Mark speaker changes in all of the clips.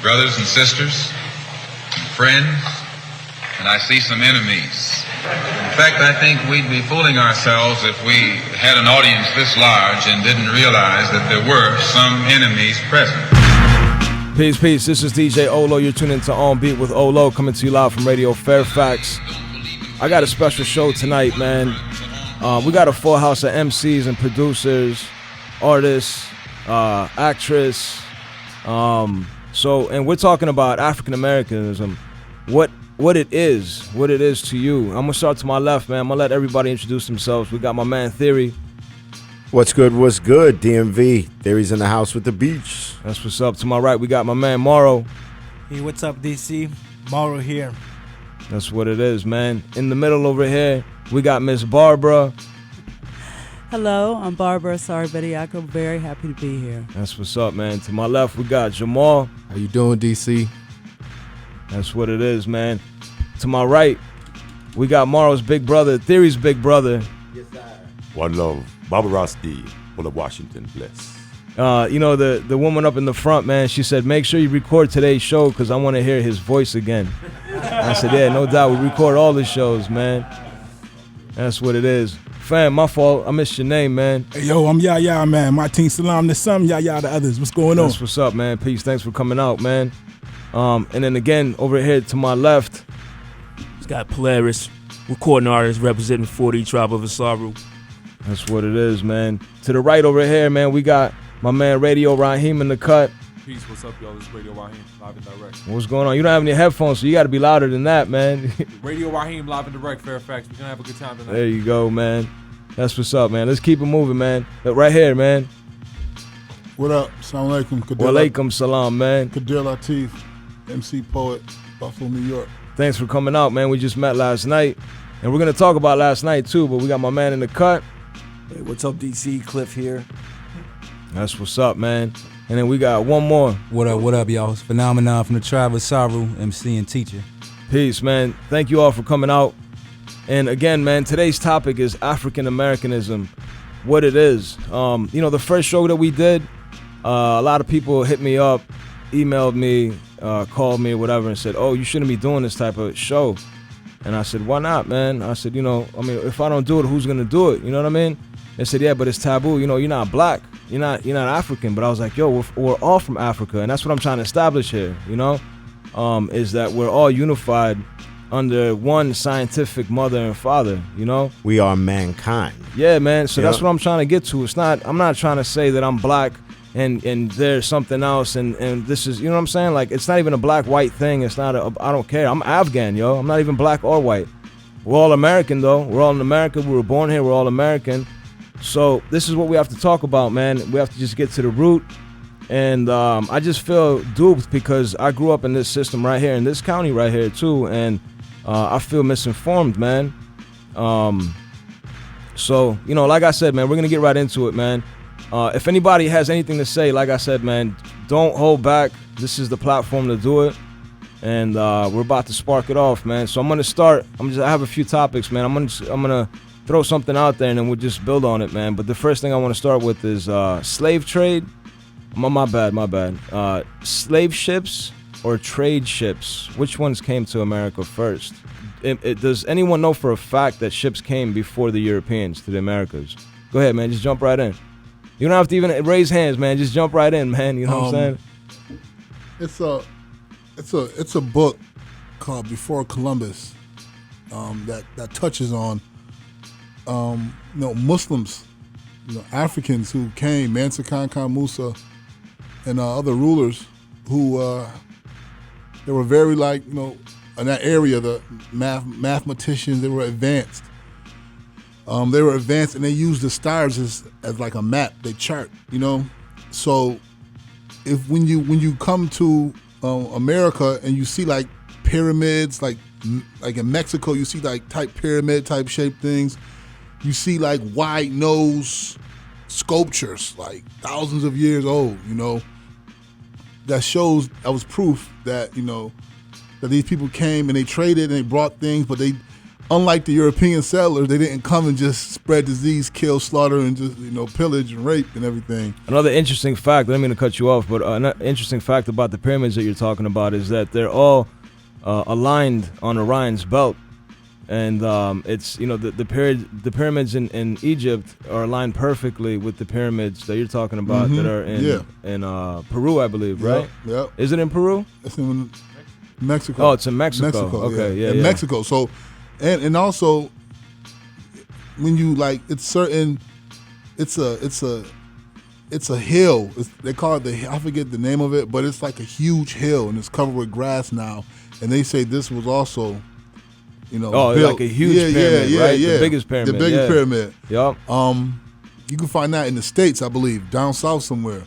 Speaker 1: brothers and sisters, friends, and I see some enemies. In fact, I think we'd be fooling ourselves if we had an audience this large and didn't realize that there were some enemies present.
Speaker 2: Peace, peace. This is djOHLOW. You're tuning into On Beat with OHLOW, coming to you live from Radio Fairfax. I got a special show tonight, man. We got a full house of MCs and producers, artists, actress. And we're talking about African Americanism, what it is to you. I'm gonna start to my left, man. I'm gonna let everybody introduce themselves. We got my man Theory.
Speaker 3: What's good, DMV. Theory's in the house with the beach.
Speaker 2: That's what's up. To my right, we got my man Morrow.
Speaker 4: Hey, what's up, DC? Morrow here.
Speaker 2: That's what it is, man. In the middle over here, we got Miss Barbara.
Speaker 5: Hello, I'm Barbara Sarabediaco. Very happy to be here.
Speaker 2: That's what's up, man. To my left, we got Jamal.
Speaker 6: How you doing, DC?
Speaker 2: That's what it is, man. To my right, we got Morrow's big brother, Theory's big brother.
Speaker 3: Yes, sir.
Speaker 7: One love, Barbara Rosti, full of Washington, bless.
Speaker 2: The woman up in the front, man, she said, make sure you record today's show because I want to hear his voice again. I said, yeah, no doubt. We record all the shows, man. That's what it is. Fam, my fault. I missed your name, man.
Speaker 8: Hey, yo, I'm Yaya, man. My team Salam to some, Yaya to others. What's going on?
Speaker 2: That's what's up, man. Peace. Thanks for coming out, man. And then again, over here to my left,
Speaker 9: it's got Polaris, recording artist representing 40 Tribe of Asaru.
Speaker 2: That's what it is, man. To the right over here, man, we got my man Radio Raheem in the cut.
Speaker 10: Peace, what's up, y'all? This is Radio Raheem, live and direct.
Speaker 2: What's going on? You don't have any headphones, so you got to be louder than that, man.
Speaker 10: Radio Raheem, live and direct, Fairfax. We're going to have a good time tonight.
Speaker 2: There you go, man. That's what's up, man. Let's keep it moving, man. Look, right here, man.
Speaker 8: What up? Assalamu alaikum.
Speaker 2: Wa alaikum salam, man.
Speaker 8: QUADIR LATEEF, MC Poet, Buffalo, New York.
Speaker 2: Thanks for coming out, man. We just met last night, and we're going to talk about last night, too, but we got my man in the cut.
Speaker 11: Hey, what's up, DC? Cliff here.
Speaker 2: That's what's up, man. And then we got one more.
Speaker 12: What up, y'all? It's Phenomenon from the Tribe of Saru, MC and teacher.
Speaker 2: Peace, man. Thank you all for coming out. And again, man, today's topic is African Americanism, what it is. The first show that we did, a lot of people hit me up, emailed me, called me, whatever, and said, oh, you shouldn't be doing this type of show. And I said, why not, man? I said, if I don't do it, who's going to do it? You know what I mean? They said, yeah, but it's taboo. You're not black. You're not African. But I was like, yo, we're all from Africa. And that's what I'm trying to establish here, is that we're all unified under one scientific mother and father,
Speaker 3: We are mankind.
Speaker 2: Yeah, man. So that's what I'm trying to get to. I'm not trying to say that I'm black and there's something else and this is, you know what I'm saying? Like, it's not even a black-white thing. It's not I don't care. I'm Afghan, yo. I'm not even black or white. We're all American, though. We're all in America. We were born here. We're all American. So this is what we have to talk about, man. We have to just get to the root. And I just feel duped because I grew up in this system right here, in this county right here, too. And I feel misinformed, man. So, like I said, man, we're going to get right into it, man. If anybody has anything to say, like I said, man, don't hold back. This is the platform to do it. And we're about to spark it off, man. So I'm going to start. I have a few topics, man. I'm going to throw something out there and then we'll just build on it, man. But the first thing I want to start with is slave trade. My bad. Slave ships or trade ships? Which ones came to America first? Does anyone know for a fact that ships came before the Europeans to the Americas? Go ahead, man. Just jump right in. You don't have to even raise hands, man. Just jump right in, man. You know what I'm saying?
Speaker 8: It's a book called Before Columbus that touches on Muslims, Africans who came, Mansa Khan Musa, and other rulers who they were very in that area, the mathematicians, they were advanced. They were advanced, and they used the stars as like a map. They chart, So, when you come to America and you see like pyramids, like in Mexico, you see like pyramid type shaped things. You see like wide nose sculptures, like thousands of years old. That was proof that that these people came and they traded and they brought things, but they unlike the European settlers, they didn't come and just spread disease, kill, slaughter, and just pillage and rape and everything.
Speaker 2: Another interesting fact, I didn't mean to cut you off, but an interesting fact about the pyramids that you're talking about is that they're all aligned on Orion's belt. And it's the pyramids in Egypt are aligned perfectly with the pyramids that you're talking about that are in Peru, I believe, right?
Speaker 8: Yep.
Speaker 2: Is it in Peru?
Speaker 8: It's in Mexico.
Speaker 2: Oh, it's in Mexico. Okay, yeah.
Speaker 8: Mexico. So, and also when you it's certain, it's a hill. They call it I forget the name of it, but it's like a huge hill and it's covered with grass now. And they say this was also.
Speaker 2: Built. Like a huge pyramid, right? The biggest pyramid.
Speaker 8: The biggest pyramid.
Speaker 2: Yep.
Speaker 8: You can find that in the States, I believe, down south somewhere.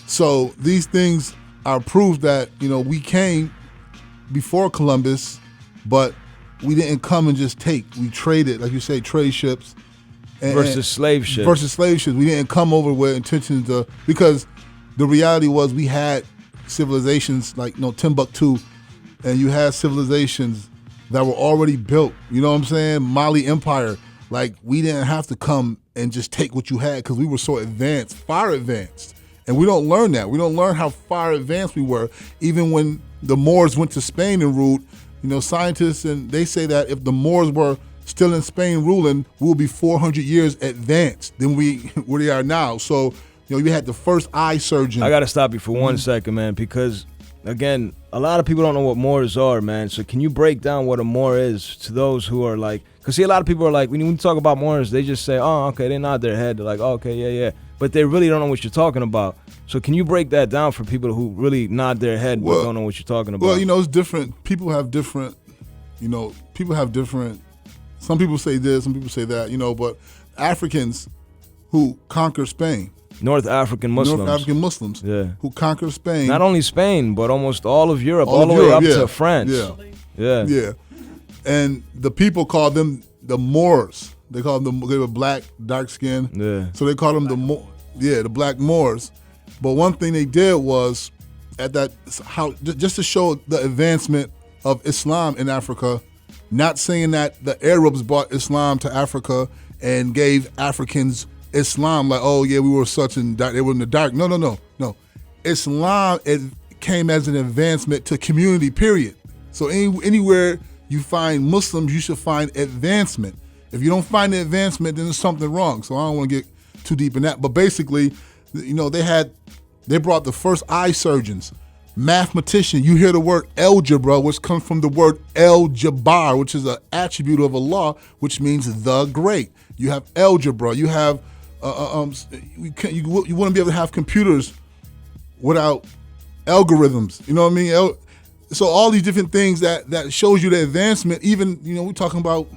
Speaker 8: So these things are proof that, we came before Columbus, but we didn't come and just take. We traded, like you say, trade ships.
Speaker 2: Versus slave ships.
Speaker 8: Versus slave ships. We didn't come over with intentions to, because the reality was we had civilizations like, Timbuktu, and you had civilizations that were already built, you know what I'm saying? Mali Empire. Like, we didn't have to come and just take what you had because we were so advanced, far advanced. And we don't learn that. We don't learn how far advanced we were. Even when the Moors went to Spain and ruled, scientists, and they say that if the Moors were still in Spain ruling, we would be 400 years advanced than where they are now. So, you had the first eye surgeon.
Speaker 2: I got to stop you for 1 second, man, because, again, a lot of people don't know what Moors are, man. So can you break down what a Moor is to those who are like, because see, a lot of people are like, when you talk about Moors, they just say, oh, okay, they nod their head. They're like, oh, okay, yeah. But they really don't know what you're talking about. So can you break that down for people who really nod their head but don't know what you're talking about?
Speaker 8: Well, it's different. People have different, some people say this, some people say that, but Africans who conquered Spain,
Speaker 2: North African Muslims. Yeah.
Speaker 8: Who conquered Spain.
Speaker 2: Not only Spain, but almost all of Europe, all the way up to France.
Speaker 8: Yeah. And the people called them the Moors. They called them, they were black, dark skin.
Speaker 2: Yeah.
Speaker 8: So they called them the black Moors. But one thing they did was, just to show the advancement of Islam in Africa, not saying that the Arabs brought Islam to Africa and gave Africans Islam, like, oh yeah, we were such and dark, they were in the dark. No. Islam, it came as an advancement to community, period. So anywhere you find Muslims, you should find advancement. If you don't find the advancement, then there's something wrong. So I don't want to get too deep in that. But basically, they brought the first eye surgeons, mathematician. You hear the word algebra, which comes from the word el-Jabbar, which is an attribute of Allah, which means the great. You have algebra. You have you wouldn't be able to have computers without algorithms. You know what I mean? So all these different things that shows you the advancement. Even we're talking about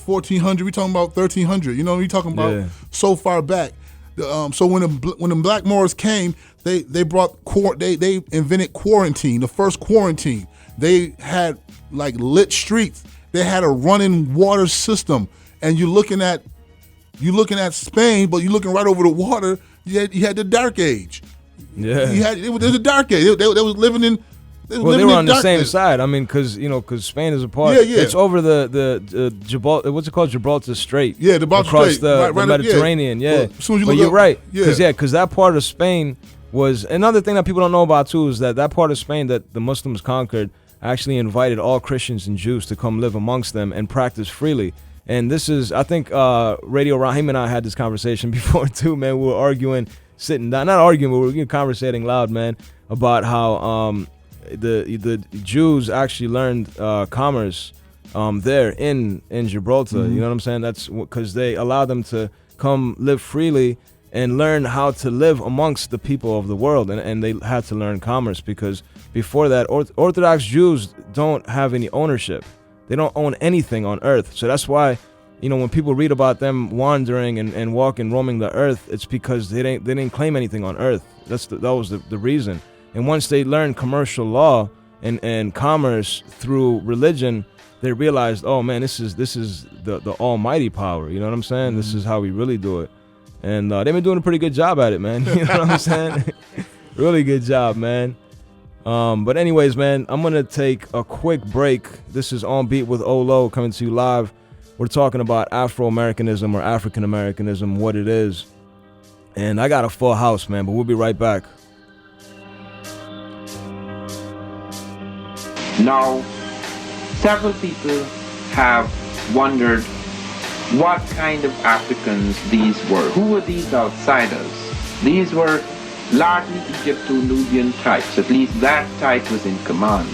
Speaker 8: 1400. We're talking about 1300. We're talking about so far back. So when the Black Moors came, they invented quarantine, the first quarantine. They had like lit streets. They had a running water system, and you're looking at Spain, but you're looking right over the water. You had the Dark Age.
Speaker 2: Yeah,
Speaker 8: it was the Dark Age. They was living in.
Speaker 2: They were on the same side. I mean, because Spain is a part.
Speaker 8: Yeah.
Speaker 2: It's over the Gibraltar. What's it called? Gibraltar Strait.
Speaker 8: Yeah, the Gibraltar
Speaker 2: across
Speaker 8: Strait.
Speaker 2: the Mediterranean. Yeah.
Speaker 8: Well, as soon as you
Speaker 2: but
Speaker 8: look
Speaker 2: you're
Speaker 8: up,
Speaker 2: right.
Speaker 8: Yeah.
Speaker 2: Because that part of Spain was another thing that people don't know about too. Is that part of Spain that the Muslims conquered actually invited all Christians and Jews to come live amongst them and practice freely. And this is, I think, Radio Raheem and I had this conversation before too, man. We were arguing, sitting down, not arguing, but we were conversating loud, man, about how the Jews actually learned commerce there in Gibraltar.
Speaker 8: Mm-hmm.
Speaker 2: You know what I'm saying? That's because they allowed them to come live freely and learn how to live amongst the people of the world, and they had to learn commerce because before that, Orthodox Jews don't have any ownership. They don't own anything on earth. So that's why, when people read about them wandering and walking, roaming the earth, it's because they didn't claim anything on earth. That was the reason. And once they learned commercial law and commerce through religion, they realized, oh man, this is the almighty power. You know what I'm saying? Mm-hmm. This is how we really do it. And they've been doing a pretty good job at it, man. You know what I'm saying? Really good job, man. But anyways, man, I'm going to take a quick break. This is On Beat with OHLOW coming to you live. We're talking about Afro-Americanism or African-Americanism, what it is. And I got a full house, man, but we'll be right back.
Speaker 6: Now, several people have wondered what kind of Africans these were. Who were these outsiders? These were largely Egypto-Nubian types. At least that type was in command.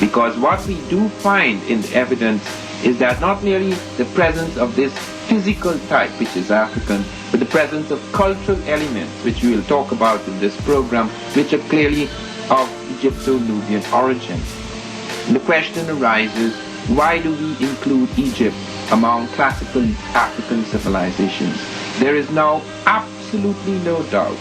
Speaker 6: Because what we do find in the evidence is that not merely the presence of this physical type, which is African, but the presence of cultural elements, which we will talk about in this program, which are clearly of Egypto-Nubian origin. And the question arises, why do we include Egypt among classical African civilizations? There is now absolutely no doubt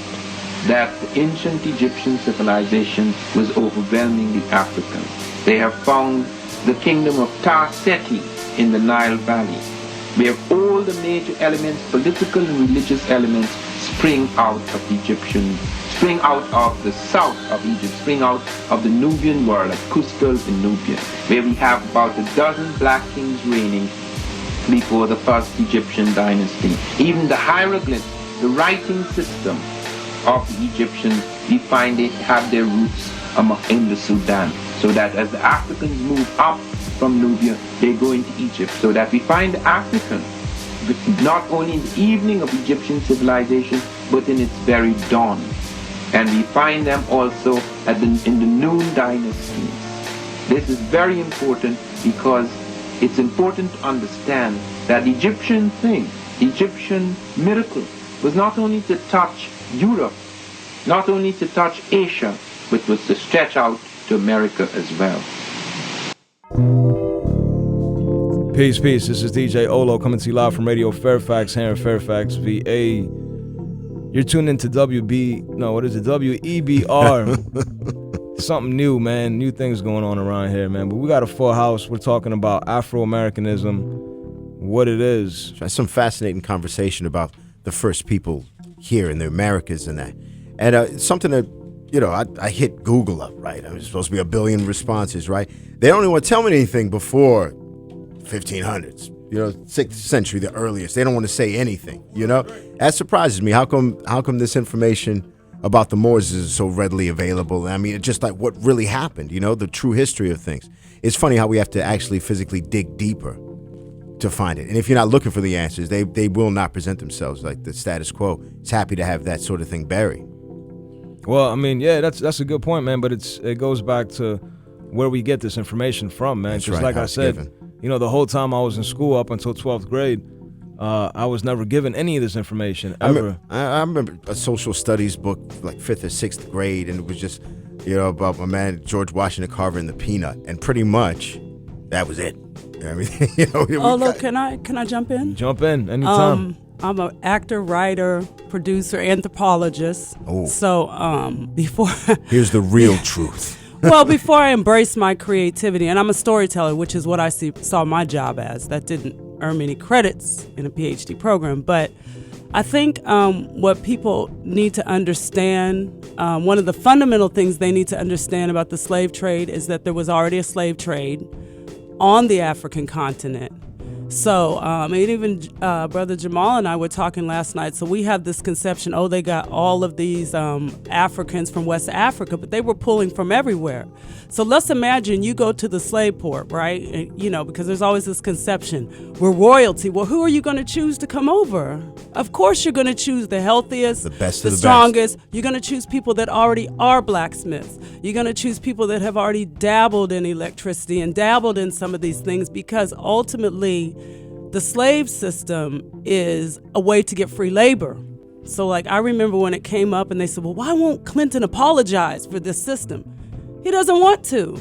Speaker 6: that the ancient Egyptian civilization was overwhelmingly African. They have found the kingdom of Ta-Seti in the Nile Valley, where all the major elements, political and religious elements, spring out of the south of Egypt, spring out of the Nubian world, like Cusco in Nubia, where we have about a dozen black kings reigning before the first Egyptian dynasty. Even the hieroglyphs, the writing system of the Egyptians, we find it have their roots in the Sudan, so that as the Africans move up from Nubia, they go into Egypt, so that we find the Africans not only in the evening of Egyptian civilization, but in its very dawn. And we find them also in the noon dynasties. This is very important because it's important to understand that the Egyptian thing, the Egyptian miracle, was not only to touch Europe, not only to touch Asia, but was to stretch out to America as well.
Speaker 2: Peace, peace. This is djOHLOW coming to you live from Radio Fairfax here in Fairfax, VA. You're tuned into WEBR. Something new, man. New things going on around here, man. But we got a full house. We're talking about Afro-Americanism, what it is.
Speaker 3: Some fascinating conversation about the first people here in the Americas and that. And something that, I hit Google up, right? I was supposed to be 1 billion responses, right? They don't even want to tell me anything before 1500s, 6th century, the earliest. They don't want to say anything, That surprises me. How come this information about the Moors is so readily available? I mean, it's just like what really happened, the true history of things. It's funny how we have to actually physically dig deeper to find it. And if you're not looking for the answers, they will not present themselves. Like the status quo is happy to have that sort of thing buried.
Speaker 2: Well, I mean, yeah, that's a good point, man. But it goes back to where we get this information from, man. Because like I said, the whole time I was in school up until 12th grade, I was never given any of this information ever.
Speaker 3: I remember a social studies book, like 5th or 6th grade, and it was just, about my man George Washington Carver and the peanut, and pretty much that was it. I mean,
Speaker 5: look, can I jump in?
Speaker 2: Jump in anytime.
Speaker 5: I'm an actor, writer, producer, anthropologist.
Speaker 3: Oh.
Speaker 5: So before
Speaker 3: here's the real truth.
Speaker 5: Well, before I embraced my creativity, and I'm a storyteller, which is what I saw my job as. That didn't earn me any credits in a PhD program, but I think what people need to understand, one of the fundamental things they need to understand about the slave trade is that there was already a slave trade on the African continent. So, and even Brother Jamal and I were talking last night. So we have this conception, they got all of these Africans from West Africa, but they were pulling from everywhere. So let's imagine you go to the slave port, right? And, because there's always this conception, we're royalty. Well, who are you going to choose to come over? Of course, you're going to choose the healthiest,
Speaker 3: the best,
Speaker 5: the strongest. You're going to choose people that already are blacksmiths. You're going to choose people that have already dabbled in electricity and dabbled in some of these things, because ultimately, the slave system is a way to get free labor. So I remember when it came up and they said, well, why won't Clinton apologize for this system? He doesn't want to.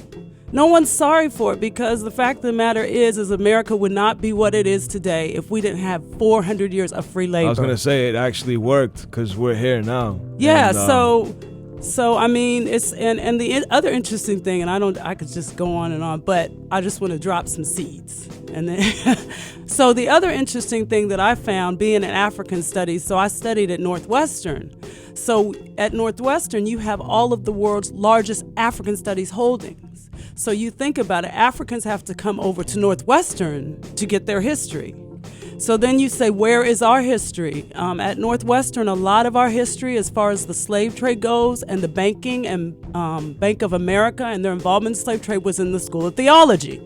Speaker 5: No one's sorry for it, because the fact of the matter is America would not be what it is today if we didn't have 400 years of free labor.
Speaker 2: I was going to say it actually worked because we're here now.
Speaker 5: Yeah,
Speaker 2: and,
Speaker 5: so So I mean, it's and the other interesting thing, and I could just go on and on, but I just want to drop some seeds. And then, so the other interesting thing that I found being in African studies, so I studied at Northwestern. So at Northwestern, you have all of the world's largest African studies holdings. So you think about it, Africans have to come over to Northwestern to get their history. So then you say, where is our history? At Northwestern, a lot of our history as far as the slave trade goes and the banking and Bank of America and their involvement in slave trade was in the School of Theology.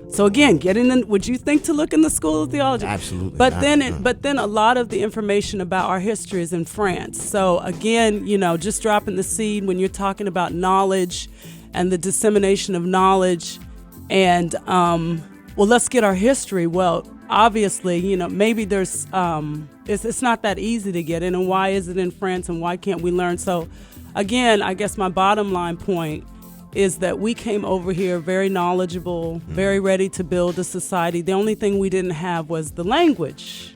Speaker 5: So again, would you think to look in the School of Theology?
Speaker 3: Absolutely.
Speaker 5: But then a lot of the information about our history is in France. So again, just dropping the seed when you're talking about knowledge and the dissemination of knowledge and, well, let's get our history. Well, obviously, maybe there's, it's not that easy to get in, and why is it in France, and why can't we learn? So, again, I guess my bottom line point is that we came over here very knowledgeable, very ready to build a society. The only thing we didn't have was the language,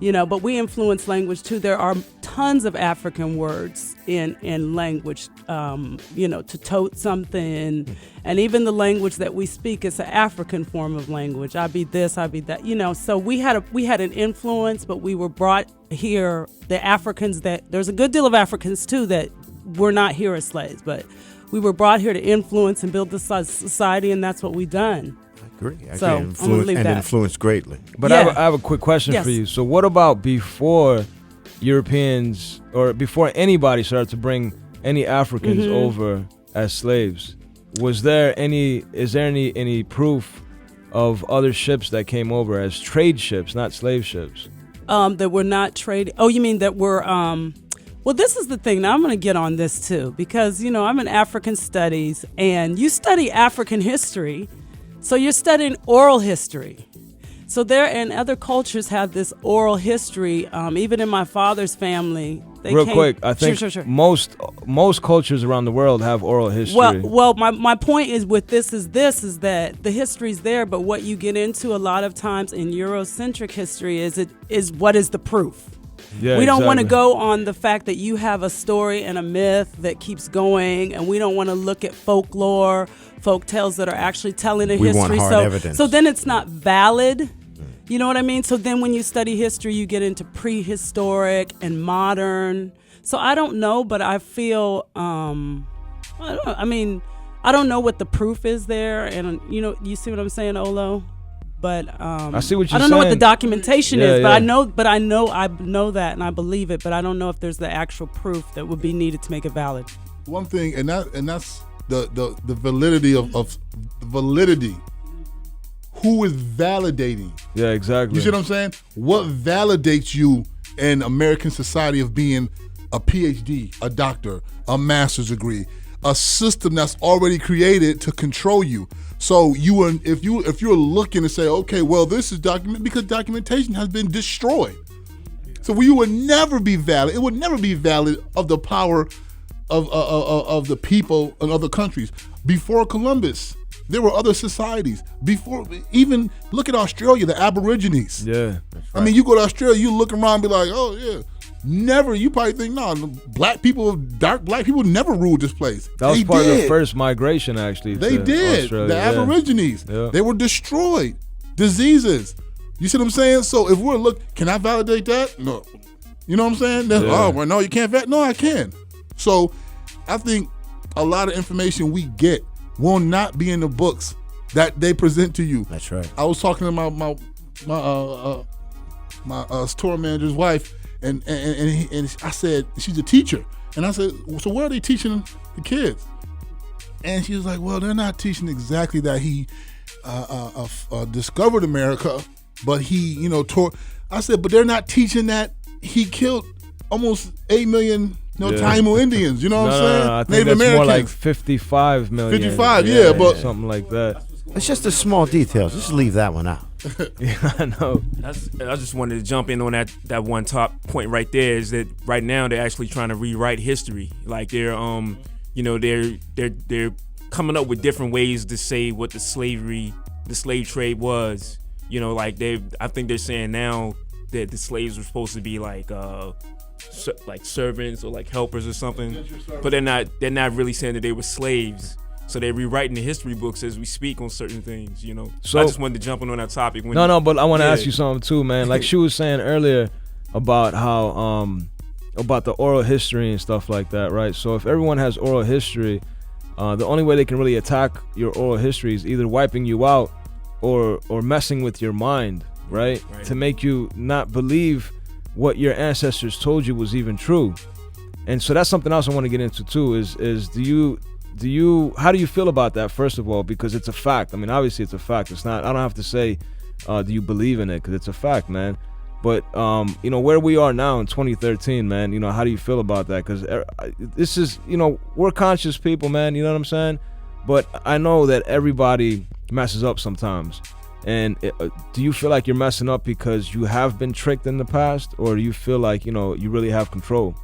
Speaker 5: but we influence language too. There are tons of African words in language, to tote something, and even the language that we speak is an African form of language. I be this, I be that, so we had an influence, but we were brought here, the Africans there's a good deal of Africans too that were not here as slaves, but we were brought here to influence and build this society, and that's what we've done.
Speaker 3: I agree.
Speaker 5: So,
Speaker 3: influence greatly.
Speaker 2: But I have a quick question for you. So what about before Europeans or before anybody started to bring any Africans over as slaves? Is there any proof of other ships that came over as trade ships, not slave ships?
Speaker 5: That were not trade. Oh, you mean that were well, this is the thing. Now I'm going to get on this too, because I'm in African studies, and you study African history. So you're studying oral history. So there and other cultures have this oral history. Even in my father's family,
Speaker 2: I think
Speaker 5: sure.
Speaker 2: most cultures around the world have oral history.
Speaker 5: Well, my point is with this is that the history's there, but what you get into a lot of times in Eurocentric history is what is the proof.
Speaker 2: Yeah,
Speaker 5: we don't want to
Speaker 2: exactly.
Speaker 5: go on the fact that you have a story and a myth that keeps going, and we don't want to look at folklore, folk tales that are actually telling a history.
Speaker 3: Want hard evidence.
Speaker 5: So then it's not valid. You know what I mean? So then when you study history, you get into prehistoric and modern. So I don't know, but I feel, I don't know what the proof is there. And, you see what I'm saying, Olo? But
Speaker 2: I see what you're saying.
Speaker 5: I don't know what the documentation is, but
Speaker 2: yeah.
Speaker 5: I know that, and I believe it. But I don't know if there's the actual proof that would be needed to make it valid.
Speaker 8: One thing, and that's the validity of validity. Who is validating?
Speaker 2: Yeah, exactly.
Speaker 8: You see what I'm saying? What validates you in American society of being a PhD, a doctor, a master's degree, a system that's already created to control you. So if you're looking to say, okay, well, this is because documentation has been destroyed. So you would never be valid. It would never be valid of the power of the people in other countries. Before Columbus, there were other societies. Even look at Australia, the Aborigines.
Speaker 2: Yeah.
Speaker 8: I mean, you go to Australia, you look around and be like, oh, yeah. Never, you probably think, no, dark black people never ruled this place.
Speaker 2: That was part of the first migration, actually.
Speaker 8: They did.
Speaker 2: Australia.
Speaker 8: The Aborigines.
Speaker 2: Yeah.
Speaker 8: They were destroyed. Diseases. You see what I'm saying? So if can I validate that? No. You know what I'm saying? Oh, well, no, you can't validate. No, I can. So I think a lot of information we get will not be in the books that they present to you.
Speaker 3: That's right.
Speaker 8: I was talking to my store manager's wife, and I said, she's a teacher, and I said, so what are they teaching the kids? And she was like, well, they're not teaching exactly that he discovered America, but he tore. I said, but they're not teaching that he killed almost 8 million Taino Indians. You know what I'm saying?
Speaker 2: I think
Speaker 8: Native
Speaker 2: that's
Speaker 8: Americans.
Speaker 2: more like 55 million.
Speaker 8: 55, yeah, but
Speaker 2: something like that.
Speaker 3: It's just the small details. Just leave that one out.
Speaker 2: Yeah, I know.
Speaker 9: I just wanted to jump in on that one top point right there. Is that right now they're actually trying to rewrite history. Like they're they're coming up with different ways to say what the slave trade was. I think they're saying now that the slaves were supposed to be like like servants or like helpers or something, but they're not really saying that they were slaves. So they're rewriting the history books as we speak on certain things, you know. So I just wanted to jump in on that topic.
Speaker 2: But I want to ask you something too, man. Like she was saying earlier about how about the oral history and stuff like that, right? So if everyone has oral history, the only way they can really attack your oral history is either wiping you out or messing with your mind, right? To make you not believe what your ancestors told you was even true. And so that's something else I want to get into too. Is how do you feel about that, first of all? Because it's a fact. I mean, obviously it's a fact. It's not, I don't have to say, do you believe in it? Because it's a fact, man. But, you know, where we are now in 2013, man, you know, how do you feel about that? Because this is, you know, we're conscious people, man, you know what I'm saying? But I know that everybody messes up sometimes. And do you feel like you're messing up because you have been tricked in the past? Or do you feel like, you know, you really have control?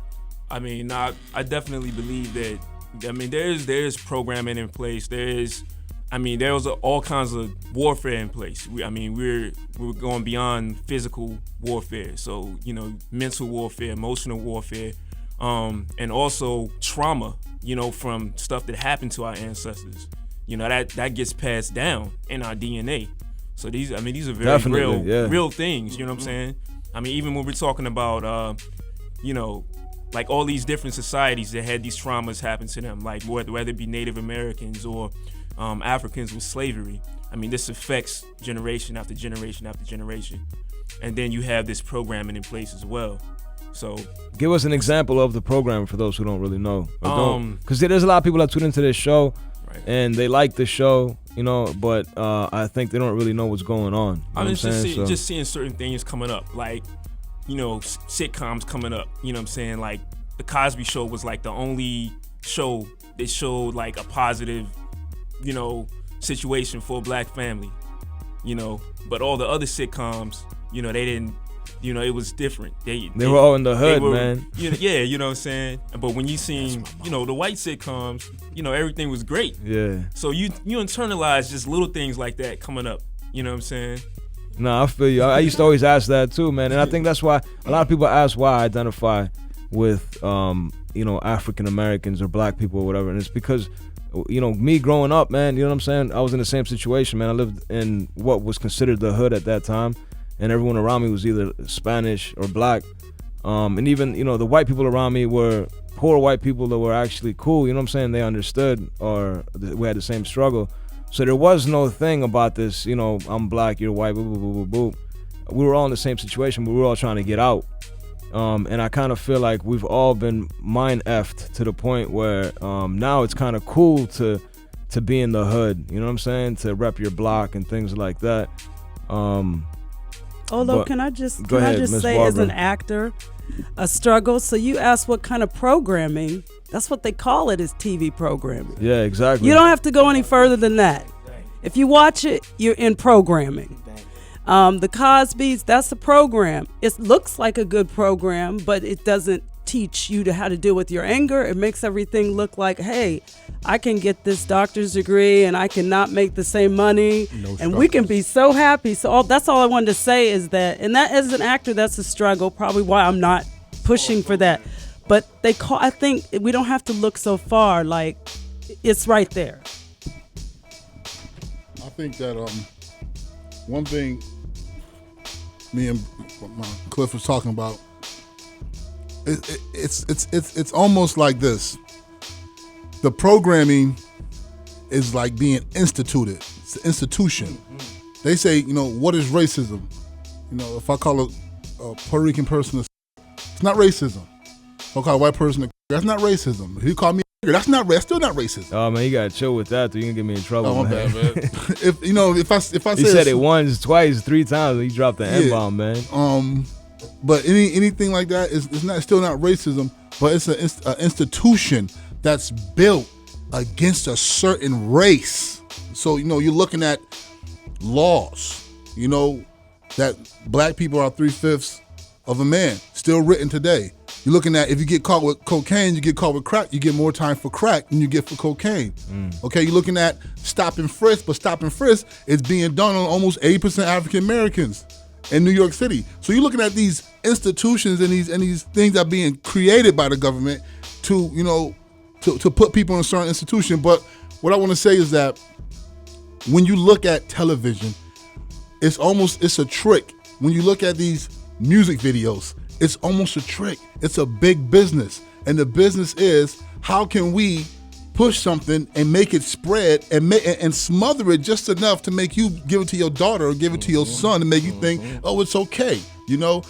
Speaker 9: I mean, I definitely believe that. I mean, there's programming in place. There was all kinds of warfare in place. We're going beyond physical warfare. So, you know, mental warfare, emotional warfare, and also trauma, you know, from stuff that happened to our ancestors. You know, that gets passed down in our DNA. So these are very real things, you know what I'm saying? I mean, even when we're talking about, you know, like all these different societies that had these traumas happen to them, like whether it be Native Americans or Africans with slavery. I mean, this affects generation after generation after generation. And then you have this programming in place as well. So
Speaker 2: give us an example of the program for those who don't really know. Because there's a lot of people that tune into this show and they like the show, you know, but I think they don't really know what's going on.
Speaker 9: I mean, just seeing certain things coming up, like, you know, sitcoms coming up, you know what I'm saying? Like, The Cosby Show was like the only show that showed like a positive, you know, situation for a black family, you know, but all the other sitcoms, you know, they didn't, you know, it was different. They
Speaker 2: were all in the hood, man.
Speaker 9: Yeah, you know what I'm saying? But when you seen, you know, the white sitcoms, you know, everything was great.
Speaker 2: Yeah.
Speaker 9: So you internalize just little things like that coming up, you know what I'm saying?
Speaker 2: No, I feel you. I used to always ask that too, man. And I think that's why a lot of people ask why I identify with, you know, African Americans or black people or whatever. And it's because, you know, me growing up, man, you know what I'm saying? I was in the same situation, man. I lived in what was considered the hood at that time. And everyone around me was either Spanish or black. And even, you know, the white people around me were poor white people that were actually cool. You know what I'm saying? They understood, or we had the same struggle. So there was no thing about this, you know, I'm black, you're white, boo, boo, boo, boo, boo. We were all in the same situation, but we were all trying to get out. And I kind of feel like we've all been mind-effed to the point where now it's kind of cool to be in the hood, you know what I'm saying? To rep your block and things like that.
Speaker 5: Although, can I just say, Barbara, as an actor, a struggle. So you asked what kind of programming. That's what they call it, is TV programming.
Speaker 2: Yeah, exactly.
Speaker 5: You don't have to go any further than that. If you watch it, you're in programming. The Cosby's, that's a program. It looks like a good program, but it doesn't teach you how to deal with your anger. It makes everything look like, hey, I can get this doctor's degree and I cannot make the same money, and we can be so happy. So that's all I wanted to say is that, and that as an actor, that's a struggle, probably why I'm not pushing for that. But I think we don't have to look so far, like it's right there.
Speaker 8: I think that one thing me and Cliff was talking about, it's almost like this. The programming is like being instituted. It's an institution. They say, you know, what is racism? You know, if I call a Puerto Rican person it's not racism. If I call a white person that's not racism. If you call me that's still not racism.
Speaker 2: Oh man, you gotta chill with that. You can get me in trouble.
Speaker 8: Oh,
Speaker 2: man.
Speaker 8: Bad, man. if I say
Speaker 2: he said it once, twice, 3 times, and he dropped the N-bomb, man.
Speaker 8: But anything like that is still not racism, but it's an institution that's built against a certain race. So, you know, you're looking at laws, you know, that black people are 3/5 of a man, still written today. You're looking at, if you get caught with cocaine, you get caught with crack, you get more time for crack than you get for cocaine. Okay, you're looking at stop and frisk, but stop and frisk is being done on almost 80% African Americans. in New York City. So you're looking at these institutions and these things that are being created by the government to, you know, to put people in a certain institution. But what I want to say is that when you look at television, it's a trick. When you look at these music videos, it's almost a trick. It's a big business. And the business is, how can we push something and make it spread and smother it just enough to make you give it to your daughter or give it to your son and make you think, oh, it's okay. You know,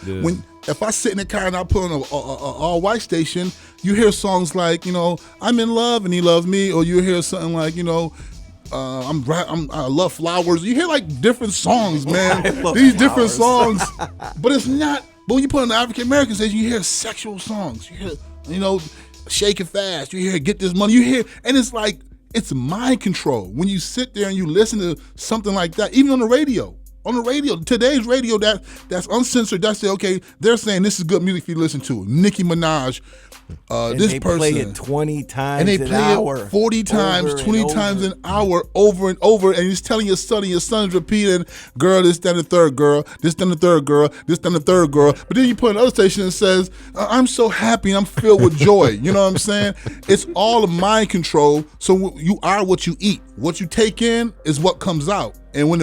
Speaker 8: if I sit in the car and I put on a all-white station, you hear songs like, you know, I'm in love and he loves me, or you hear something like, you know, I love flowers. You hear like different songs, man. These different songs, but it's not. But when you put on the African American station, you hear sexual songs. You hear, you know, shake it fast. You hear get this money. You hear, and it's like it's mind control when you sit there and you listen to something like that, even on the radio. On the radio, today's radio that's uncensored, that's okay. They're saying this is good music for you to listen to. Nicki Minaj, this person.
Speaker 11: And they play it 20 times
Speaker 8: and they
Speaker 11: an
Speaker 8: play
Speaker 11: hour.
Speaker 8: it 40 times, 20 times an hour, over and over. And he's telling your son's repeating, girl, this, that, and the third girl, this, that, and the third girl, this, that, and the third girl. But then you put another station that says, I'm so happy and I'm filled with joy. You know what I'm saying? It's all a mind control. So you are what you eat. What you take in is what comes out. And when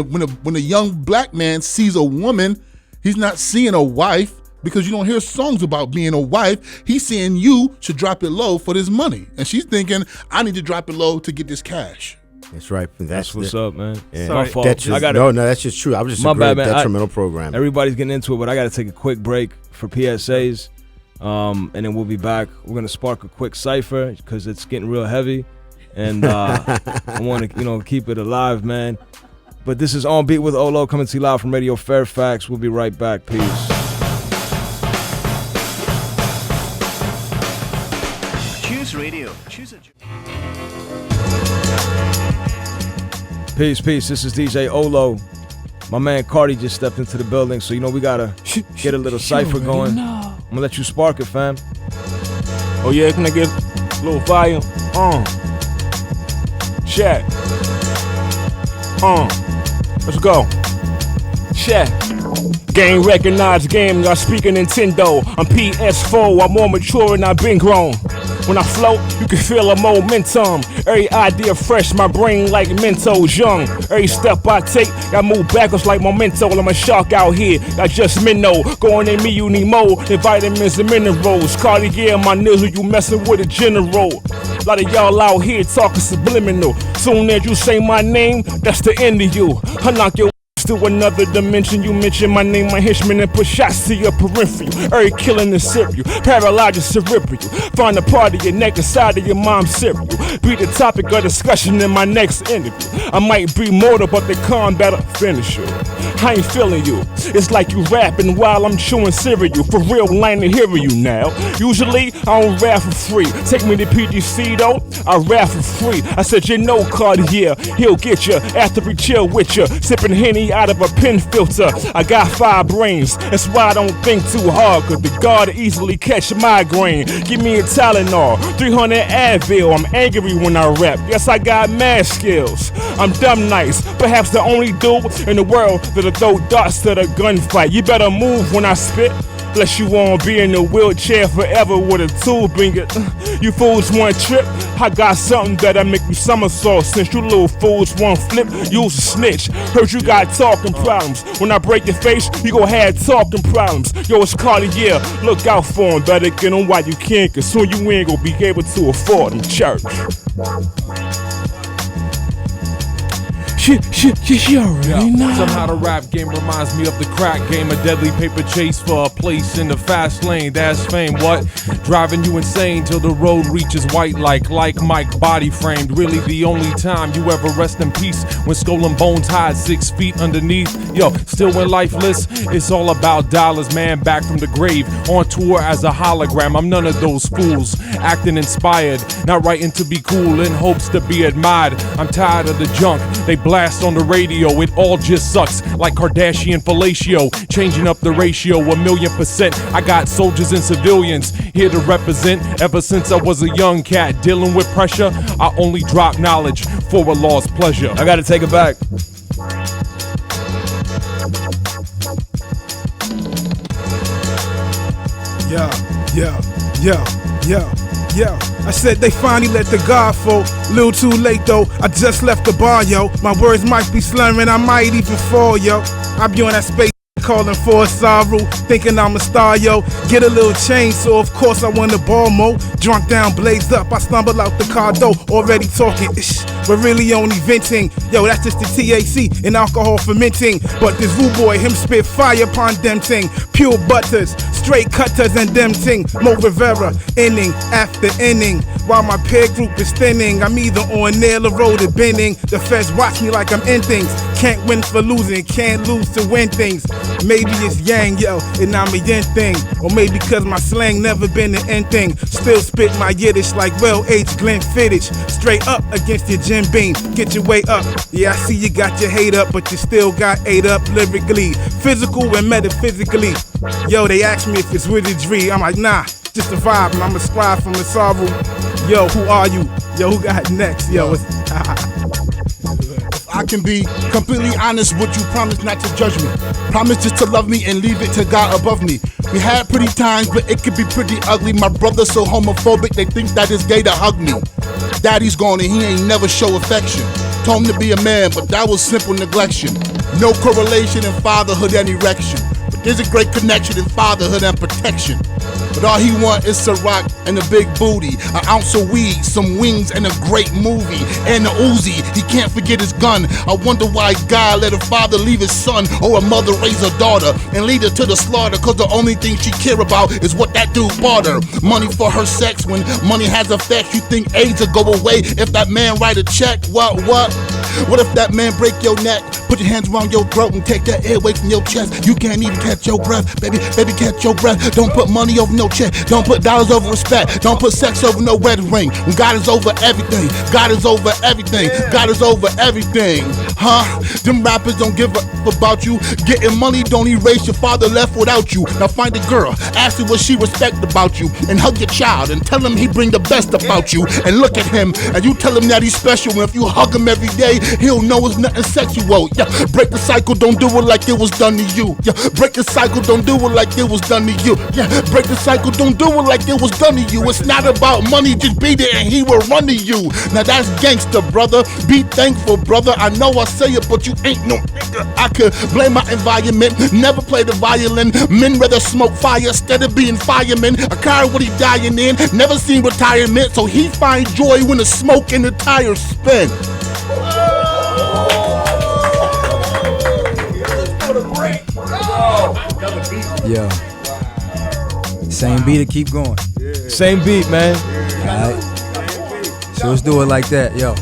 Speaker 8: a young black man sees a woman, he's not seeing a wife, because you don't hear songs about being a wife. He's saying you should drop it low for this money. And she's thinking, I need to drop it low to get this cash.
Speaker 3: That's right.
Speaker 2: That's what's up, man.
Speaker 3: Yeah.
Speaker 2: My fault.
Speaker 3: No, that's just true. I was just a great detrimental program.
Speaker 2: Everybody's getting into it, but I got to take a quick break for PSAs, and then we'll be back. We're going to spark a quick cipher because it's getting real heavy, and I want to keep it alive, man. But this is On Beat with OHLOW, coming to you live from Radio Fairfax. We'll be right back. Peace.
Speaker 13: Choose radio. Choose a...
Speaker 2: Peace. This is djOHLOW. My man Carty just stepped into the building, so we gotta get a little cipher going. I'm gonna let you spark it, fam.
Speaker 14: Oh yeah, can I get a little volume? Chat. Let's go. Chat. Game recognized game, y'all speaking Nintendo. I'm PS4, I'm more mature and I've been grown. When I float, you can feel a momentum. Every idea fresh, my brain like Mentos young. Every step I take, I move backwards like Memento. I'm a shark out here, I just minnow. Going in me, you need more than vitamins and minerals. Carty-yeah, my nizzle, you messing with a general. A lot of y'all out here talking subliminal. Soon as you say my name, that's the end of you. I knock your to another dimension. You mention my name, my henchman, and put shots to your peripheral. Every killing is cereal, paralyze your cerebral. Find a part of your neck inside of your mom's cereal. Be the topic of discussion in my next interview. I might be mortal, but the combat will finish you. I ain't feeling you. It's like you rapping while I'm chewing cereal. For real, I ain't hearing you now. Usually, I don't rap for free. Take me to PGC though, I rap for free. I said, carty-yeah, he'll get you after we chill with you. Sipping Henny out of a pen filter. I got 5 brains, that's why I don't think too hard, cause the guard easily catch migraine. Give me a Tylenol, 300 Advil. I'm angry when I rap, yes I got mad skills. I'm dumb nice, perhaps the only dude in the world that'll throw darts to the gunfight. You better move when I spit, unless you wanna be in a wheelchair forever with a tube in it. You fools want trip, I got something that'll make you somersault. Since you little fools want flip, use a snitch. Heard you got talking problems. When I break your face, you gon' have talking problems. Yo, it's carty-yeah, look out for him. Better get him while you can, cause soon you ain't gon' be able to afford him. Church. You already know.
Speaker 10: Somehow the rap game reminds me of the crack game, a deadly paper chase for a place in the fast lane. That's fame, what? Driving you insane till the road reaches white like Mike body framed. Really the only time you ever rest in peace, when skull and bones hide 6 feet underneath. Yo, still when lifeless, it's all about dollars, man. Back from the grave, on tour as a hologram. I'm none of those fools, acting inspired, not writing to be cool in hopes to be admired. I'm tired of the junk they blast on the radio, it all just sucks like Kardashian fellatio. Changing up the ratio 1,000,000%. I got soldiers and civilians here to represent. Ever since I was a young cat dealing with pressure, I only drop knowledge for a law's pleasure.
Speaker 2: I gotta take it back.
Speaker 15: Yo, I said they finally let the guard fall. Little too late though, I just left the bar, yo. My words might be slurring, I might even fall, yo. I be on that space calling for a sorrow, thinking I'm a star, yo. Get a little change, so of course I want the ball mo. Drunk down, blazed up, I stumble out the car door, already talking, but really only venting. Yo, that's just the THC and alcohol fermenting. But this rude boy, him spit fire upon them ting. Pure butters, straight cutters and them ting. Mo Rivera, inning after inning. While my peer group is thinning, I'm either on nail or road or bending. The feds watch me like I'm in things. Can't win for losing, can't lose to win things. Maybe it's yang, yo, and I'm a yin thing. Or maybe cause my slang never been an end thing. Still spit my Yiddish like well-aged Glenn Fittich. Straight up against your Jim Beam, get your way up. Yeah, I see you got your hate up, but you still got ate up lyrically, physical and metaphysically. Yo, they ask me if it's wizardry. I'm like, nah, just a vibe, and I'm a scribe from the sorrow. Yo, who are you? Yo, who got next? Yo, it's
Speaker 16: I can be completely honest with you, promise not to judge me. Promise just to love me and leave it to God above me. We had pretty times, but it could be pretty ugly. My brother's so homophobic, they think that it's gay to hug me. Daddy's gone and he ain't never show affection. Told him to be a man, but that was simple neglection. No correlation in fatherhood and erection, but there's a great connection in fatherhood and protection. But all he want is Ciroc and a big booty, an ounce of weed, some wings, and a great movie. And a Uzi, he can't forget his gun. I wonder why God let a father leave his son, or a mother raise a daughter and lead her to the slaughter, cause the only thing she care about is what that dude bought her. Money for her sex. When money has effects, you think AIDS will go away if that man write a check? What? What if that man break your neck? Put your hands around your throat and take that air away from your chest. You can't even catch your breath, baby, catch your breath. Don't put money over no check, don't put dollars over respect, don't put sex over no wedding ring. When God is over everything, God is over everything, God is over everything. Huh? Them rappers don't give a f about you. Getting money don't erase your father left without you. Now find a girl, ask her what she respect about you, and hug your child and tell him he bring the best about you. And look at him, and you tell him that he's special. And if you hug him every day, he'll know it's nothing sexual. Yeah, break the cycle, don't do it like it was done to you. Yeah, break the cycle, don't do it like it was done to you. Yeah, break the cycle, don't do it like it was done to you. It's not about money, just be there and he will run to you. Now that's gangster, brother. Be thankful, brother. I know I say it, but you ain't no nigga. I could blame my environment, never play the violin. Men rather smoke fire instead of being firemen. A car what he dying in, never seen retirement, so he find joy when the smoke and the tires spin.
Speaker 12: Yo. Same beat to keep going.
Speaker 2: Same beat, man.
Speaker 12: Alright. So let's do it like that, yo.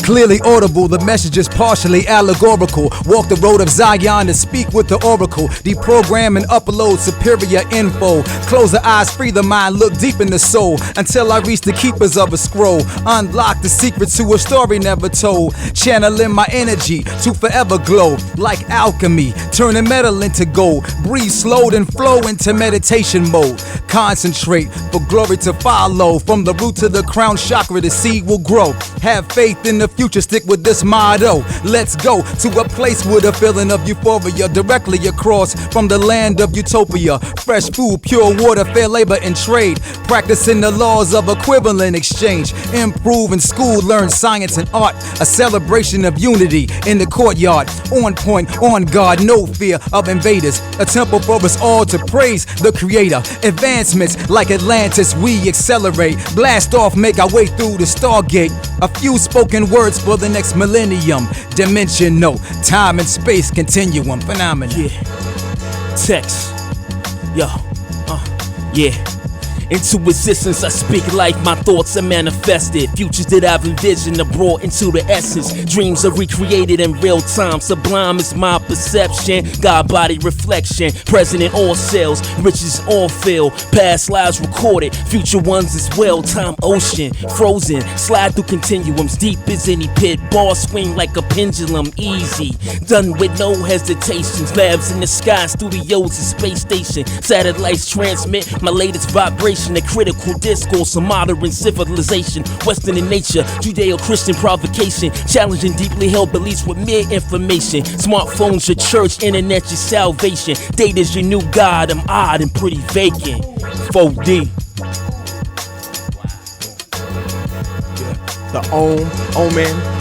Speaker 12: Clearly audible, the message is partially allegorical. Walk the road of Zion to speak with the oracle. Deprogram and upload superior info. Close the eyes, free the mind, look deep in the soul. Until I reach the keepers of a scroll. Unlock the secret to a story never told. Channeling my energy to forever glow. Like alchemy, turning metal into gold. Breathe slow and flow into meditation mode. Concentrate for glory to follow. From the root to the crown chakra, the seed will grow. Have faith in the future, stick with this motto. Let's go to a place with a feeling of euphoria. Directly across from the land of utopia. Fresh food, pure water, fair labor and trade. Practicing the laws of equivalent exchange. Improve in school, learn science and art. A celebration of unity in the courtyard. On point, on guard, no fear of invaders. A temple for us all to praise the creator. Advancements like Atlantis, we accelerate. Blast off, make our way through the Stargate. A few spoken words for the next millennium. Dimension, no time and space continuum. Phenomenon.
Speaker 14: Yeah. Text. Yo. Yeah. Into existence I speak like my thoughts are manifested. Futures that I've envisioned are brought into the essence. Dreams are recreated in real time. Sublime is my perception. God body reflection. Present in all cells. Riches all filled. Past lives recorded. Future ones as well. Time ocean. Frozen. Slide through continuums. Deep as any pit. Ball swing like a pendulum. Easy. Done with no hesitations. Labs in the sky. Studios and space station. Satellites transmit my latest vibration.
Speaker 17: Creation of critical discourse of modern civilization, Western in nature, Judeo-Christian provocation, challenging deeply held beliefs with mere information. Smartphones your church, internet your salvation. Data's your new god, I'm odd and pretty vacant. 4D.
Speaker 18: The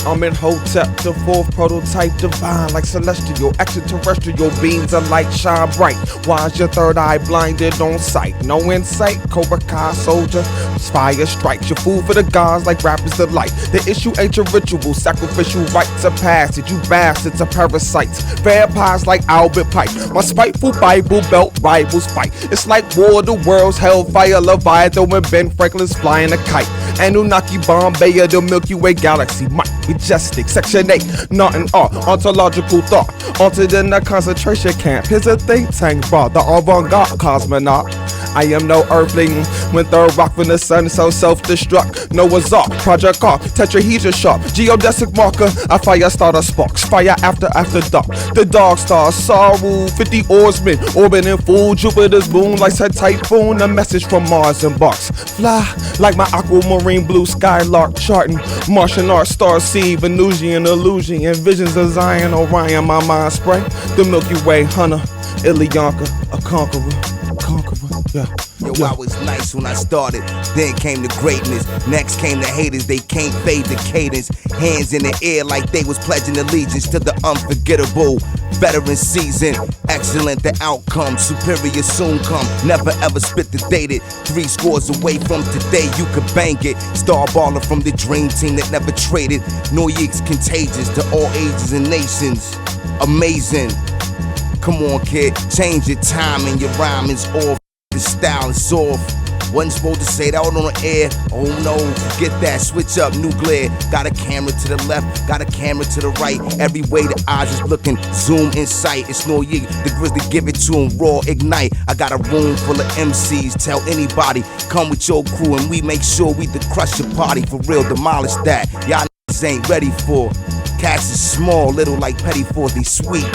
Speaker 18: omen, Hotep, the fourth prototype divine, like celestial, extraterrestrial beings of light shine bright. Why is your third eye blinded on sight? No insight, Cobra Kai soldier, fire strikes. Your food for the gods like rappers delight. The issue ain't your ritual, sacrificial rites of passage. You bastards are parasites, vampires like Albert Pike. My spiteful Bible belt rivals fight. It's like War of the Worlds, Hellfire, Leviathan, when Ben Franklin's flying a kite. Anunnaki, Bombay, of the Milky Way galaxy, majestic, section 8, not an art, ontological thought, altered in a concentration camp. Here's a think tank bar, the avant-garde cosmonaut. I am no earthling, when third rock from the sun, so self-destruct. Noah's Ark, Project Ark, tetrahedra sharp, geodesic marker, a fire starter sparks, fire after dark. The dog star, Saru, 50 oarsmen, orbiting full Jupiter's moon, like a typhoon, a message from Mars embarks. Fly, like my aquamarine blue skylark, charting Martian art, star seed, Venusian illusion, and visions of Zion, Orion, my mind spray. The Milky Way, Hunter, Ilionka, a conqueror, yeah.
Speaker 19: Yo, I was nice when I started, then came the greatness. Next came the haters, they can't fade the cadence. Hands in the air like they was pledging allegiance to the unforgettable. Veteran season, excellent the outcome, superior soon come. Never ever spit the dated, 3 scores away from today, you could bang it. Star baller from the dream team that never traded. Noyix contagious to all ages and nations. Amazing. Come on, kid, change your time and your rhyme is off. The style is off. Wasn't supposed to say that on the air. Oh no, forget that. Switch up, nuclear. Got a camera to the left, got a camera to the right. Every way the eyes is looking, zoom in sight. It's no yig, the grizzly give it to him raw, ignite. I got a room full of MCs. Tell anybody, come with your crew and we make sure we the crush your party. For real, demolish that. Y'all ain't ready for. Cats is small, little like Petty Forth, they sweet.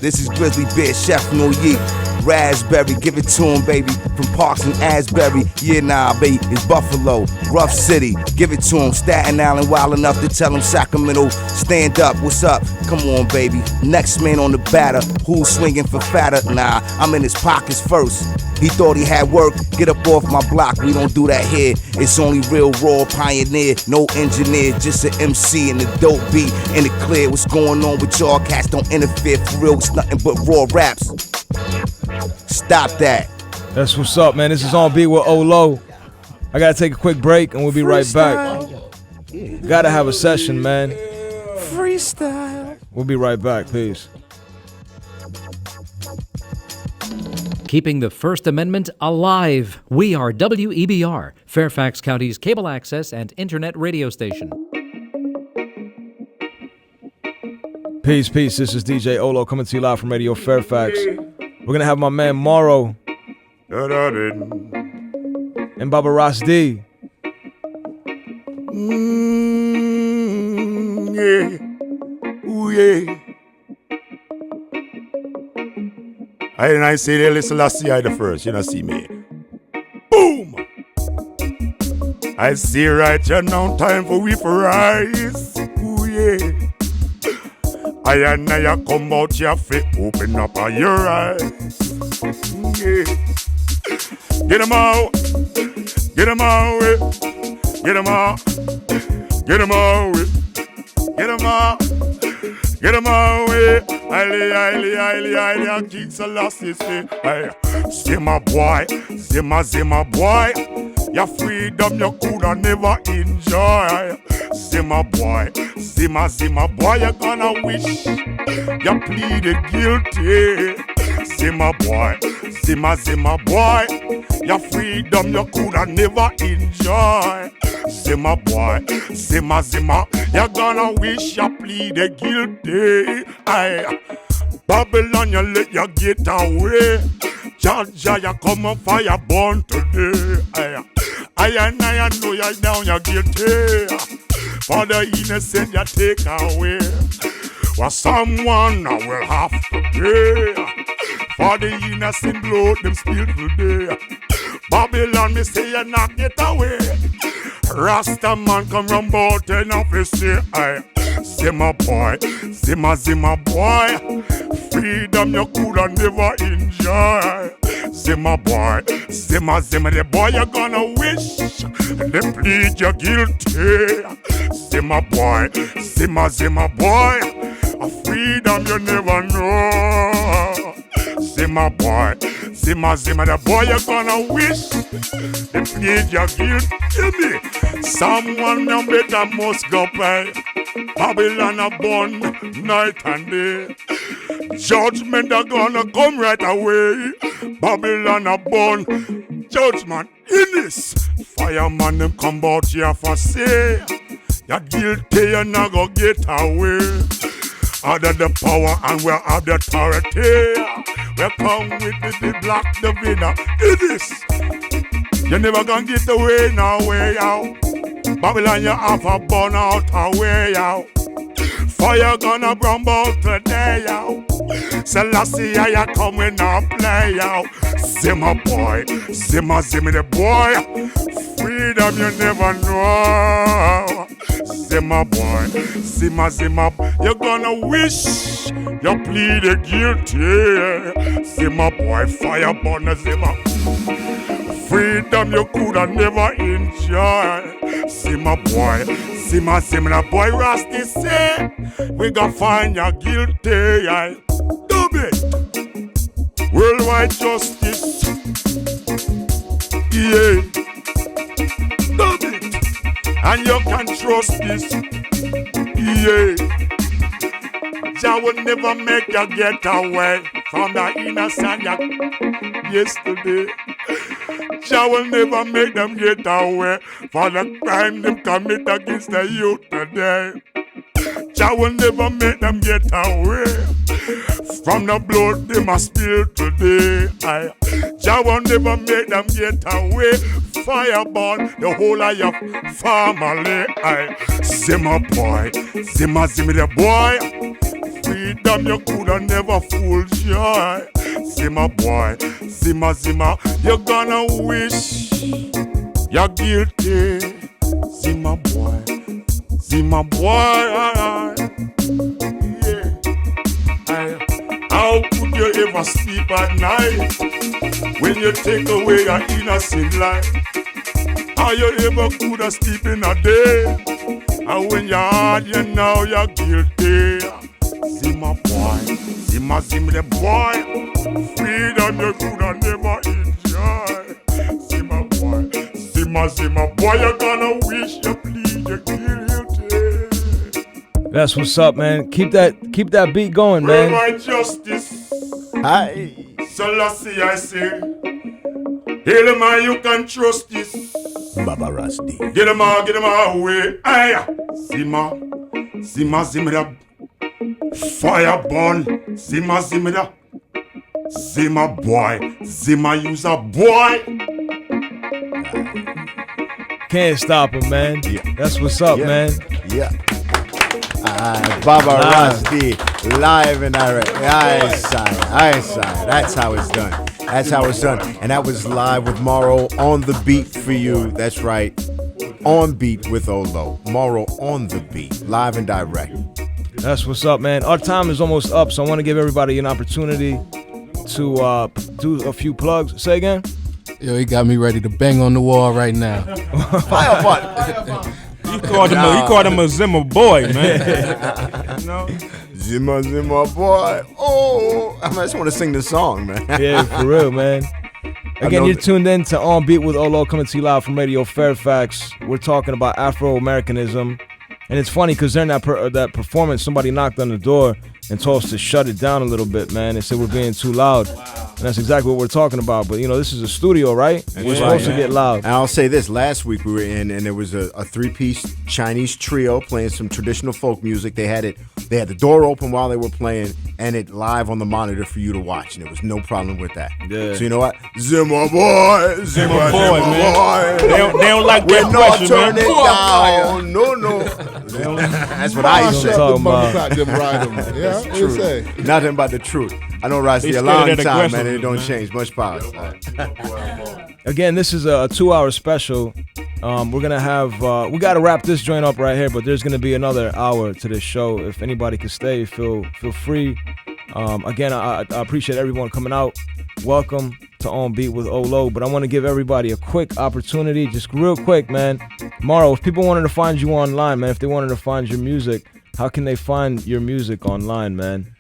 Speaker 19: This is Grizzly Bear, Chef No Yeet. Raspberry, give it to him, baby. From Parks and Asbury, yeah, nah, baby. It's Buffalo, Rough City, give it to him. Staten Island, wild enough to tell him Sacramento, stand up, what's up? Come on, baby. Next man on the batter, who's swinging for fatter? Nah, I'm in his pockets first. He thought he had work, get up off my block, we don't do that here. It's only real raw pioneer, no engineer, just an MC and a dope beat in the clear. What's going on with y'all cats? Don't interfere, for real, it's nothing but raw raps. Stop that.
Speaker 2: That's what's up, man. This is On Beat with OHLOW. I gotta take a quick break and we'll be right back. Gotta have a session, man.
Speaker 19: Freestyle.
Speaker 2: We'll be right back, peace.
Speaker 20: Keeping the First Amendment alive. We are WEBR, Fairfax County's cable access and internet radio station.
Speaker 2: Peace, peace. This is djOHLOW coming to you live from Radio Fairfax. We're going to have my man Morrow and Baba Ross D.
Speaker 7: Yeah. Ooh, yeah. I say the listen last year the first, you know, see me. Boom! I see right here now, time for we for rise. Ooh, yeah. I come out here for open up all your eyes. Yeah. Get them out. Get them out. Get them out. Get them out. Get them out. Get them away. I King Selassie say, Zima boy, Zima boy. Your freedom you coulda never enjoy. Zima boy, Zima boy, you gonna wish you pleaded guilty. Zima boy, Zima boy. Your freedom you coulda never enjoy. Zima boy, Zima, you're gonna wish you pleaded guilty. Aye, Babylon, you let you get away. Georgia, you come on fire born today. Aye, I know you down, you guilty. For the innocent, you take away. Well, someone will have to pay. For the innocent blood them spilled today. Babylon, me say you knock it away. Rasta man come from bout and office say I. Zimmer boy, Zimmer boy. Freedom you coulda never enjoy. Zimmer boy, Zimmer the boy you gonna wish. They plead you guilty. Zimmer boy, Zimmer boy. A freedom you never know. Zimmer boy, Zimmer the boy you gonna wish. They plead you guilty. Someone you better must go pay. Babylon a burn night and day. Judgment are gonna come right away. Babylon a burn. Judgment in this. Fireman them come out here for say. You're guilty, you're not gonna get away. Under the power and we have the authority. We come with the black diviner. In this. You never gonna get away now, way out. Babylon, you have a burn out a way out. Fire gonna burn out today out. Selassie, you coming now play out. Zimmer boy, Zimmer the boy. Freedom you never know. Zimmer boy, Zimmer, you gonna wish you pleaded guilty. Zimmer boy, fire burn Zimmer. Freedom you coulda never enjoy. Zimmer boy, Zimmer boy, Rusty say we gon' find you guilty. Dub it. Worldwide justice. Yeah. Dub it. And you can trust this. Yeah. Jah will never make you get away from the innocent yesterday. Jah will never make them get away for the crime them commit against the youth today. Jah will never make them get away from the blood they must spill today. Jah will never make them get away. Fireball the whole of your family. Zimmer boy, Zimmer the boy. Freedom you coulda never fool joy. Zimmer boy, Zimmer, you gonna wish you're guilty. Zimmer boy, yeah. How could you ever sleep at night when you take away your innocent life? How you ever coulda sleep in a day? And when you're hard, you know you're guilty. Zimmer boy, Zimmer the boy. Freedom you coulda never enjoy. Zimmer boy, you're gonna wish you plead you guilty.
Speaker 2: That's what's up, man. Keep that beat going, man.
Speaker 7: Worldwide justice. Selassie, I say. Hail man, you can trust this.
Speaker 3: Baba Rusty.
Speaker 7: Get him out away. Aye. Zimmer the fire burn. Zimmer the Zimmer boy. Zimmer use a boy.
Speaker 2: Can't stop him, man. Yeah. That's what's up, man.
Speaker 3: Yeah. Baba Rusty, live and direct. I sign. That's how it's done. And that was live with Morrow on the beat for you. That's right. On beat with OHLOW. Morrow on the beat. Live and direct.
Speaker 2: That's what's up, man. Our time is almost up, so I want to give everybody an opportunity to do a few plugs. Say again?
Speaker 10: Yo, he got me ready to bang on the wall right now.
Speaker 3: Fire button.
Speaker 9: You called him a Zimmer boy, man. You know?
Speaker 3: Zimmer boy. Oh, I just want to sing this song, man.
Speaker 2: Yeah, for real, man. Again, you're tuned in to On Beat with OHLOW, coming to you live from Radio Fairfax. We're talking about Afro-Americanism. And it's funny because during that performance, somebody knocked on the door and told us to shut it down a little bit, man. They said we're being too loud. And that's exactly what we're talking about. But, you know, this is a studio, right? We're supposed to get loud.
Speaker 3: And I'll say this. Last week we were in, and there was a three-piece Chinese trio playing some traditional folk music. They had the door open while they were playing, and it live on the monitor for you to watch. And there was no problem with that. Yeah. So you know what? Zimmer boy, man.
Speaker 9: They don't like that
Speaker 3: pressure, man. Turn it down. No. That's what I say.
Speaker 8: Talking about. Yeah,
Speaker 3: Nothing but the truth. I know Rusty
Speaker 9: They
Speaker 3: a long
Speaker 9: scared of that
Speaker 3: time, man. It
Speaker 9: aggressiveness,
Speaker 3: don't
Speaker 9: man.
Speaker 3: change. Much power. All right.
Speaker 2: Again, this is a 2-hour special. We're gonna have we gotta wrap this joint up right here, but there's gonna be another hour to this show. If anybody can stay, feel free. Again, I appreciate everyone coming out. Welcome to On Beat with OHLOW, but I want to give everybody a quick opportunity, just real quick, man. Morrow, if people wanted to find you online, man, if they wanted to find your music, how can they find your music online, man?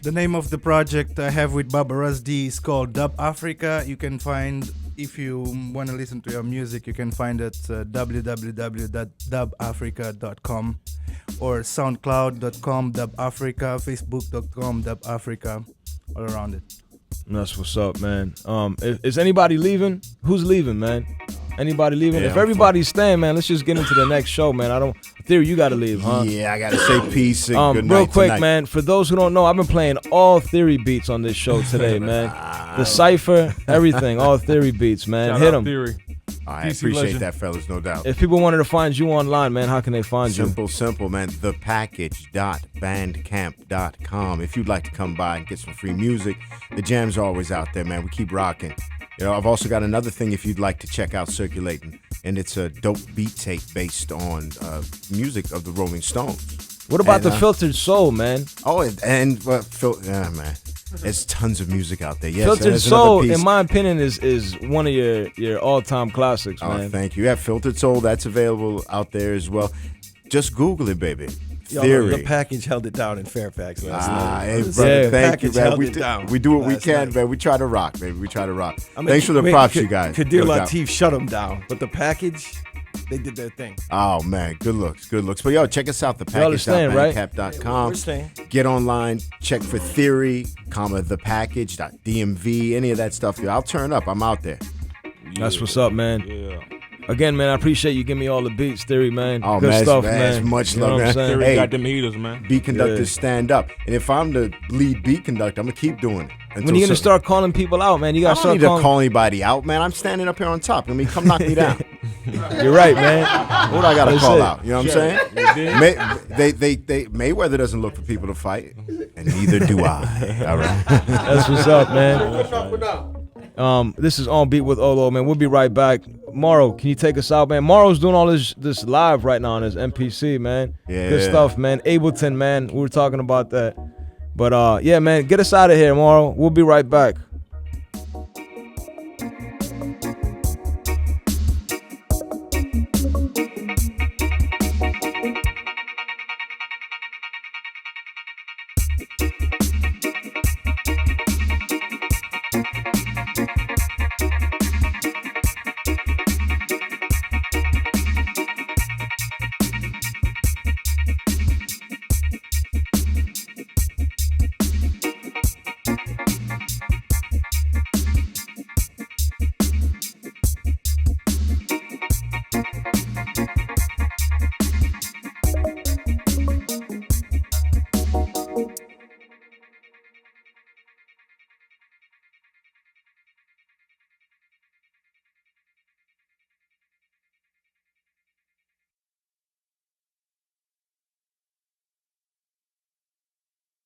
Speaker 4: The name of the project I have with Baba Razdi is called Dub Africa. You can find, if you want to listen to your music, you can find it at www.dubafrica.com or soundcloud.com, dubafrica, facebook.com, dubafrica, all around it.
Speaker 2: That's what's up, man. Is anybody leaving? Who's leaving, man? Anybody leaving?
Speaker 3: Yeah,
Speaker 2: if everybody's staying, man, let's just get into the next show, man. Theory, you gotta leave, huh?
Speaker 3: Yeah, I gotta say peace and good night
Speaker 2: real quick,
Speaker 3: tonight.
Speaker 2: man. For those who don't know, I've been playing all Theory beats on this show today, man. The cipher, everything, all Theory beats, man.
Speaker 10: Shout
Speaker 2: Hit
Speaker 10: out
Speaker 2: them.
Speaker 10: Theory.
Speaker 3: I
Speaker 10: DC
Speaker 3: appreciate
Speaker 10: legend.
Speaker 3: that, fellas, no doubt.
Speaker 2: If people wanted to find you online, man, how can they find you?
Speaker 3: Simple, man. Thepackage.bandcamp.com. If you'd like to come by and get some free music, the jams are always out there, man. We keep rocking. You know, I've also got another thing if you'd like to check out circulating, and it's a dope beat tape based on music of the Rolling Stones.
Speaker 2: What about the Filtered Soul, man?
Speaker 3: Oh, yeah, man. There's tons of music out there. Yes,
Speaker 2: Filtered
Speaker 3: there's another
Speaker 2: Soul,
Speaker 3: piece.
Speaker 2: in my opinion, is one of your all-time classics, man.
Speaker 3: Oh, thank you. Yeah, Filtered Soul, that's available out there as well. Just Google it, baby.
Speaker 11: Yo,
Speaker 3: Theory.
Speaker 11: the package held it down in Fairfax last night.
Speaker 3: Hey, brother, thank you, man. We do what we
Speaker 11: last
Speaker 3: can,
Speaker 11: night.
Speaker 3: man. We try to rock, baby. We try to rock.
Speaker 11: I mean,
Speaker 3: Thanks for the props, you guys.
Speaker 11: QUADIR
Speaker 3: No doubt.
Speaker 11: LATEEF shut them down, but the package, they did their thing.
Speaker 3: Oh, man. Good looks. But, yo, check us out,
Speaker 2: Y'all understand, right?
Speaker 3: thepackage.bandcamp.com.
Speaker 11: We're staying.
Speaker 3: Get online. Check for Theory, thepackage.dmv, any of that stuff. Yo, I'll turn up. I'm out there.
Speaker 2: That's what's up, man.
Speaker 9: Yeah.
Speaker 2: Again, man, I appreciate you giving me all the beats, Theory, man.
Speaker 3: Oh,
Speaker 2: Good
Speaker 3: man,
Speaker 2: stuff,
Speaker 3: it's
Speaker 2: man.
Speaker 3: much
Speaker 2: You know
Speaker 3: love,
Speaker 2: what I'm
Speaker 3: man.
Speaker 2: saying?
Speaker 9: Theory
Speaker 3: Hey,
Speaker 9: got them heaters, man.
Speaker 3: Beat conductors
Speaker 2: Yeah.
Speaker 3: stand up. And if I'm the lead beat conductor, I'm going to keep doing it.
Speaker 2: When are you going to start calling people out, man? You got
Speaker 3: I
Speaker 2: to
Speaker 3: don't
Speaker 2: start
Speaker 3: need to
Speaker 2: calling.
Speaker 3: call anybody out, man. I'm standing up here on top. I mean, come knock me down.
Speaker 2: You're right, man.
Speaker 3: What do I got to
Speaker 2: That's
Speaker 3: call
Speaker 2: it.
Speaker 3: out? You know what I'm saying? Mayweather doesn't look for people to fight, and neither do I. All right.
Speaker 2: That's what's up, man. This is On Beat with OHLOW, man. We'll be right back. Morrow, can you take us out, man? Morrow's doing all this live right now on his MPC, man.
Speaker 3: Yeah.
Speaker 2: Good stuff, man. Ableton, man. We were talking about that. But yeah, man, get us out of here, Morrow. We'll be right back.